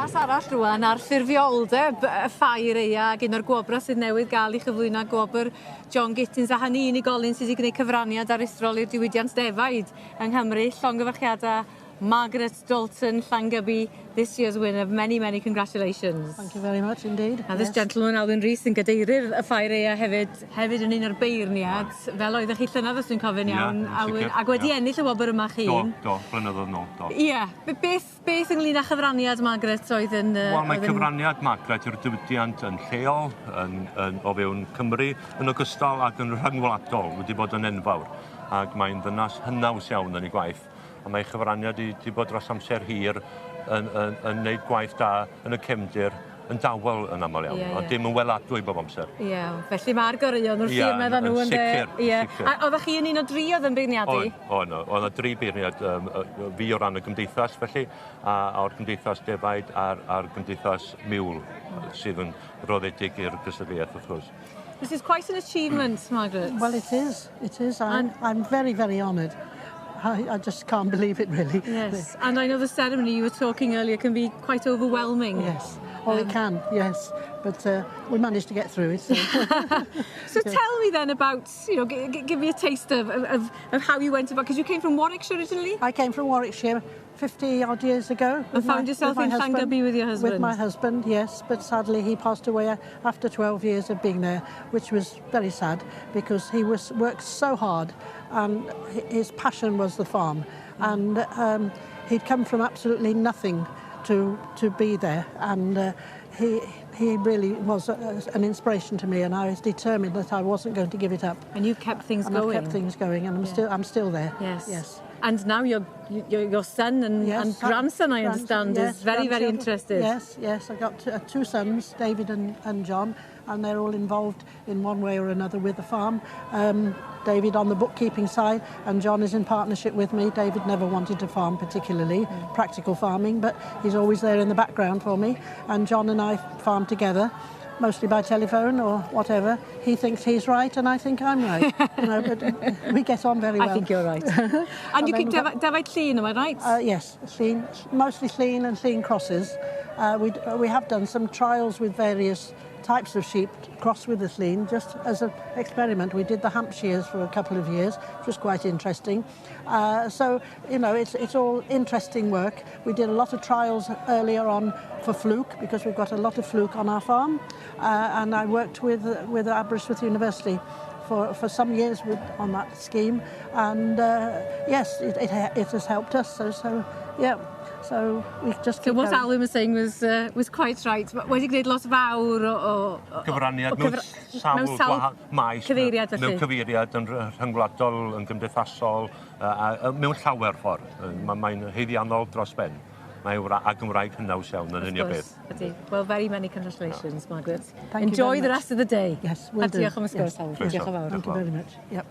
fas arall rwan ar ffurfioldeb y ffair eia ac un o'r gwobra sydd newydd gael i chyflwyno gwobr John Gittins a hynny unigolyn sydd wedi gwneud cyfraniad aruthrol i'r diwydiant defaid yng Nghymru. Llongyfarchiadau Margaret Dalton Llangybi, this year's winner. Many, many congratulations. Thank you very much indeed. A this gentleman, Alwyn Rees, yn gadeirydd y ffair eia hefyd yn un o'r beirniad, fel oeddech chi llynedd os dwi'n cofyn iawn, ac wedi ennill y wobr yma chi. Do, blynyddoedd nôl, do. Ie, beth ynglyn â chyfraniad Margaret oedd yn... Wel, mae cyfraniad Margaret yw'r diwydiant yn lleol, o fewn Cymru, yn ogystal ac yn rhyngwladol, wedi bod yn enfawr. Ac mae'n ddynas hynnaws iawn yn ei gwaith. A mae chyfraniad wedi bod dros amser hir yn gwneud gwaith da yn y cefndir yn dawel yn aml iawn, ond dim yn weladwy bob amser. Ie, felly mae'r goreuon wrth i'r meddwl nhw yn sicr. A oeddech chi yn un o dri oedd yn beirniadu? Oedd yna 3 beirniad fi o ran y gymdeithas, felly, a o'r gymdeithas defaid a'r gymdeithas miwl sydd yn roddedig i'r gystadleuaeth, wrth gwrs. This is quite an achievement, Margaret. Well, it is. It is. I'm very, very honoured. I just can't believe it, really. Yes, and I know the ceremony you were talking earlier can be quite overwhelming. Yes, it can, yes. But we managed to get through it. So, so tell me then about, give me a taste of how you went about, because you came from Warwickshire originally? I came from Warwickshire 50-odd years ago. And found yourself in Llangybi with your husband? With my husband, yes, but sadly he passed away after 12 years of being there, which was very sad because he worked so hard and his passion was the farm. And he'd come from absolutely nothing to be there, and he really was an inspiration to me, and I was determined that I wasn't going to give it up. And you kept things going. I've kept things going, and I'm still there. Yes. Yes. And now your son and grandson, I understand, is very, very interested. Yes, yes. I've got 2 sons, David and John, and they're all involved in one way or another with the farm. David on the bookkeeping side, and John is in partnership with me. David never wanted to farm particularly, practical farming, but he's always there in the background for me. And John and I farm together, mostly by telephone or whatever. He thinks he's right, and I think I'm right. But we get on very well. I think you're right. And you keep Defaid Llŷn, am I right? Yes, Llŷn, mostly Llŷn and Llŷn crosses. We have done some trials with various types of sheep crossed with the Llŷn, just as an experiment. We did the Hampshires for a couple of years, which was quite interesting. So, it's all interesting work. We did a lot of trials earlier on for fluke, because we've got a lot of fluke on our farm. And I worked with Aberystwyth University for some years on that scheme. And yes, it has helped us. So yeah. So we just keep what Alwyn was saying was quite right. Wedi gwneud lot fawr o cyfraniad mewn sawl maes, mewn cyfeiriad yn rhyngwladol, yn gymdeithasol, mewn llawer ffordd. Mae'n haeddiannol dros ben. Ac yn wraig hynnaws iawn yn unio beth. Well, very many congratulations, Margaret. Thank you Enjoy the rest of the day. Yes, we'll do. Diolch am y sgwrs, Alwyn. Diolch yn fawr. Thank you very much. Yep.